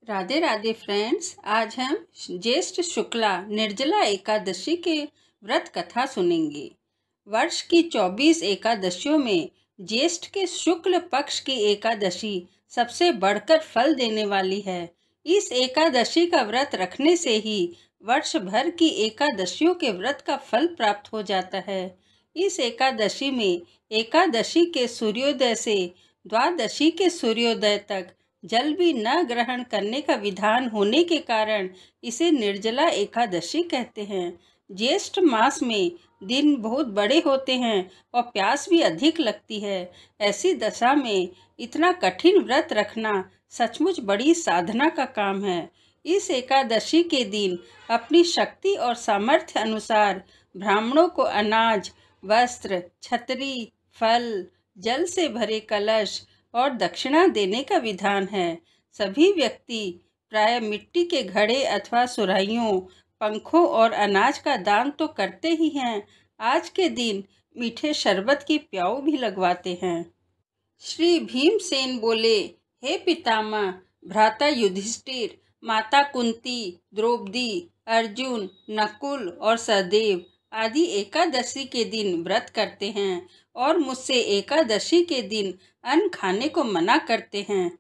Radhe Radhe friends. आज हम ज्येष्ठ शुक्ला निर्जला एकादशी के व्रत कथा सुनेंगे। वर्ष की 24 एकादशियों में ज्येष्ठ के शुक्ल पक्ष की एकादशी सबसे बढ़कर फल देने वाली है। इस एकादशी का व्रत रखने से ही वर्ष भर की एकादशियों के व्रत का फल प्राप्त हो जाता है। इस एकादशी में एकादशी के सूर्योदय से द्वादशी के सूर्योदय तक जल भी न ग्रहण करने का विधान होने के कारण इसे निर्जला एकादशी कहते हैं। ज्येष्ठ मास में दिन बहुत बड़े होते हैं और प्यास भी अधिक लगती है। ऐसी दशा में इतना कठिन व्रत रखना सचमुच बड़ी साधना का काम है। इस एकादशी के दिन अपनी शक्ति और सामर्थ्य अनुसार ब्राह्मणों को अनाज, वस्त्र, छतरी, फल, जल से भरे कलश और दक्षिणा देने का विधान है। सभी व्यक्ति प्राय मिट्टी के घड़े अथवा सुराहियों, पंखों और अनाज का दान तो करते ही हैं, आज के दिन मीठे शरबत की प्याऊ भी लगवाते हैं। श्री भीमसेन बोले, हे पितामह, भ्राता युधिष्ठिर, माता कुंती, द्रौपदी, अर्जुन, नकुल और सहदेव आदि एकादशी के दिन व्रत करते हैं और मुझसे एकादशी के दिन अन्न खाने को मना करते हैं।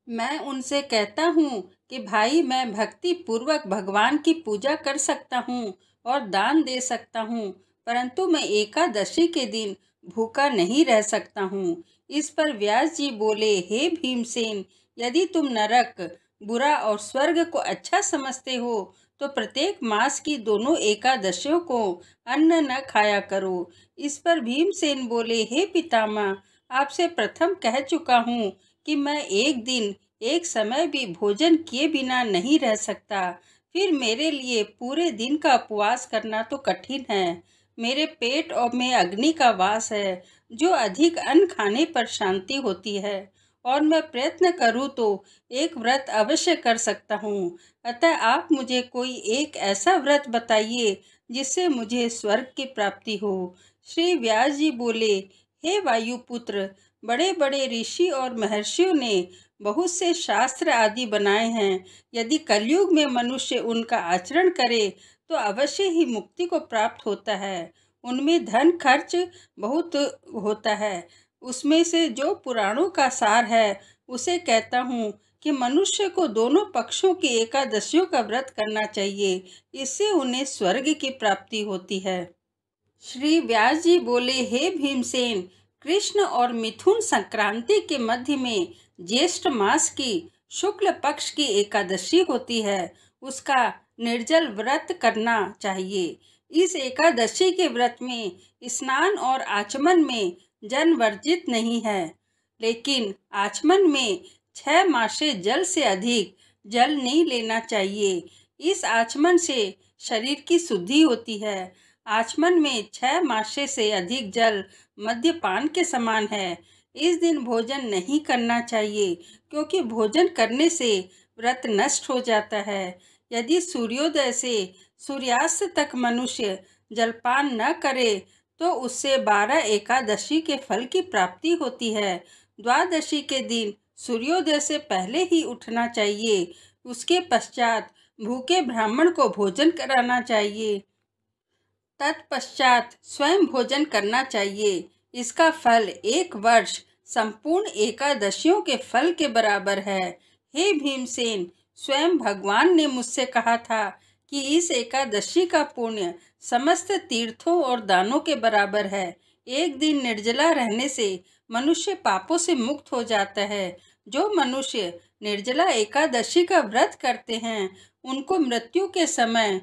मैं उनसे कहता हूँ कि भाई, मैं भक्ति पूर्वक भगवान की पूजा कर सकता हूँ और दान दे सकता हूँ, परंतु मैं एकादशी के दिन भूखा नहीं रह सकता हूँ। इस पर व्यास जी बोले, हे भीमसेन, यदि तुम नरक बुरा और स्वर्ग को अच्छा समझते हो तो प्रत्येक मास की दोनों एकादशियों को अन्न न खाया करो। इस पर भीमसेन बोले, हे पितामह, आपसे प्रथम कह चुका हूँ कि मैं एक दिन एक समय भी भोजन किए बिना नहीं रह सकता। फिर मेरे लिए पूरे दिन का उपवास करना तो कठिन है। मेरे पेट और में अग्नि का वास है, जो अधिक अन्न खाने पर शांति होती है, और मैं प्रयत्न करूँ तो एक व्रत अवश्य कर सकता हूँ। अतः आप मुझे कोई एक ऐसा व्रत बताइए जिससे मुझे स्वर्ग की प्राप्ति हो। श्री व्यास जी बोले, हे वायुपुत्र, बड़े बड़े ऋषि और महर्षियों ने बहुत से शास्त्र आदि बनाए हैं। यदि कलयुग में मनुष्य उनका आचरण करे तो अवश्य ही मुक्ति को प्राप्त होता है। उनमें धन खर्च बहुत होता है। उसमें से जो पुराणों का सार है उसे कहता हूँ कि मनुष्य को दोनों पक्षों की एकादशियों का व्रत करना चाहिए। इससे उन्हें स्वर्ग की प्राप्ति होती है। श्री व्यास जी बोले, हे भीमसेन, कृष्ण और मिथुन संक्रांति के मध्य में ज्येष्ठ मास की शुक्ल पक्ष की एकादशी होती है। उसका निर्जल व्रत करना चाहिए। इस एकादशी के व्रत में स्नान और आचमन में जल वर्जित नहीं है, लेकिन आचमन में 6 मासे जल से अधिक जल नहीं लेना चाहिए। इस आचमन से शरीर की शुद्धि होती है। आचमन में 6 मासे से अधिक जल मद्यपान के समान है। इस दिन भोजन नहीं करना चाहिए, क्योंकि भोजन करने से व्रत नष्ट हो जाता है। यदि सूर्योदय से सूर्यास्त तक मनुष्य जलपान न करे तो उससे 12 एकादशी के फल की प्राप्ति होती है। द्वादशी के दिन सूर्योदय से पहले ही उठना चाहिए। उसके पश्चात भूखे ब्राह्मण को भोजन कराना चाहिए। तत्पश्चात स्वयं भोजन करना चाहिए। इसका फल 1 वर्ष संपूर्ण एकादशियों के फल के बराबर है। हे भीमसेन, स्वयं भगवान ने मुझसे कहा था कि इस एकादशी का पुण्य समस्त तीर्थों और दानों के बराबर है। एक दिन निर्जला रहने से मनुष्य पापों से मुक्त हो जाता है। जो मनुष्य निर्जला एकादशी का व्रत करते हैं उनको मृत्यु के समय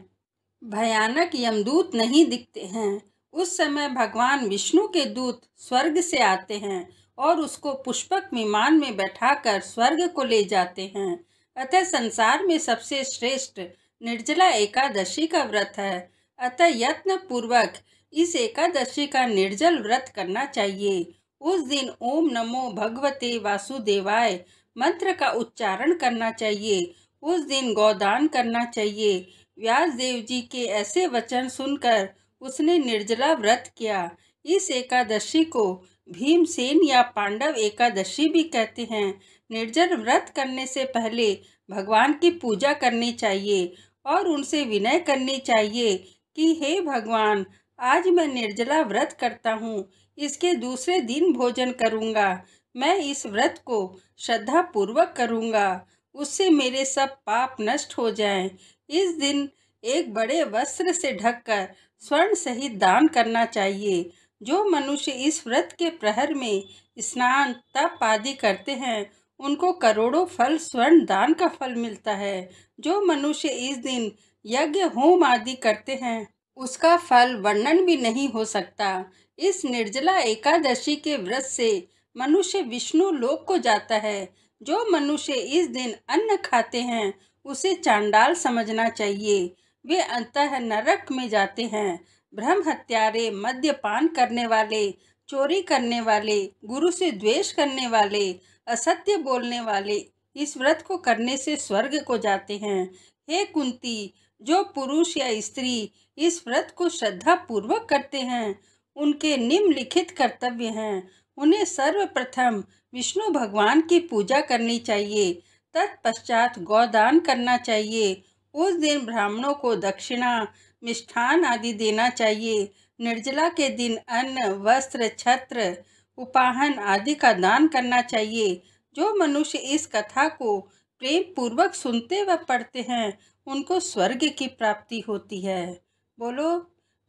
भयानक यमदूत नहीं दिखते हैं। उस समय भगवान विष्णु के दूत स्वर्ग से आते हैं और उसको पुष्पक विमान में बैठाकर स्वर्ग को ले जाते हैं। अतः संसार में सबसे श्रेष्ठ निर्जला एकादशी का व्रत है। अतः यत्न पूर्वक इस एकादशी का निर्जल व्रत करना चाहिए। उस दिन ओम नमो भगवते वासुदेवाय मंत्र का उच्चारण करना चाहिए। उस दिन गौदान करना चाहिए। व्यास देव जी के ऐसे वचन सुनकर उसने निर्जला व्रत किया। इस एकादशी को भीमसेन या पांडव एकादशी भी कहते हैं। निर्जल व्रत करने से पहले भगवान की पूजा करनी चाहिए और उनसे विनय करनी चाहिए कि हे भगवान, आज मैं निर्जला व्रत करता हूँ, इसके दूसरे दिन भोजन करूँगा। मैं इस व्रत को श्रद्धा पूर्वक करूँगा, उससे मेरे सब पाप नष्ट हो जाएं। इस दिन एक बड़े वस्त्र से ढककर स्वर्ण सहित दान करना चाहिए। जो मनुष्य इस व्रत के प्रहर में स्नान तप आदि करते हैं, उनको करोड़ों फल स्वर्ण दान का फल मिलता है। जो मनुष्य इस दिन यज्ञ होम आदि करते हैं, उसका फल वर्णन भी नहीं हो सकता। इस निर्जला एकादशी के व्रत से मनुष्य विष्णु लोक को जाता है। जो मनुष्य इस दिन अन्न खाते हैं, उसे चांडाल समझना चाहिए। वे अंततः नरक में जाते हैं। ब्रह्म हत्यारे, मद्यपान करने वाले, चोरी करने वाले, गुरु से द्वेष करने वाले, असत्य बोलने वाले इस व्रत को करने से स्वर्ग को जाते हैं। हे कुंती, जो पुरुष या स्त्री इस व्रत को श्रद्धा पूर्वक करते हैं, उनके निम्नलिखित कर्तव्य हैं। उन्हें सर्वप्रथम विष्णु भगवान की पूजा करनी चाहिए, तत्पश्चात गौदान करना चाहिए। उस दिन ब्राह्मणों को दक्षिणा, मिष्ठान आदि देना चाहिए। निर्जला के दिन अन्न, वस्त्र, छत्र, उपाहन आदि का दान करना चाहिए। जो मनुष्य इस कथा को प्रेम पूर्वक सुनते व पढ़ते हैं, उनको स्वर्ग की प्राप्ति होती है। बोलो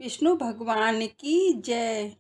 विष्णु भगवान की जय।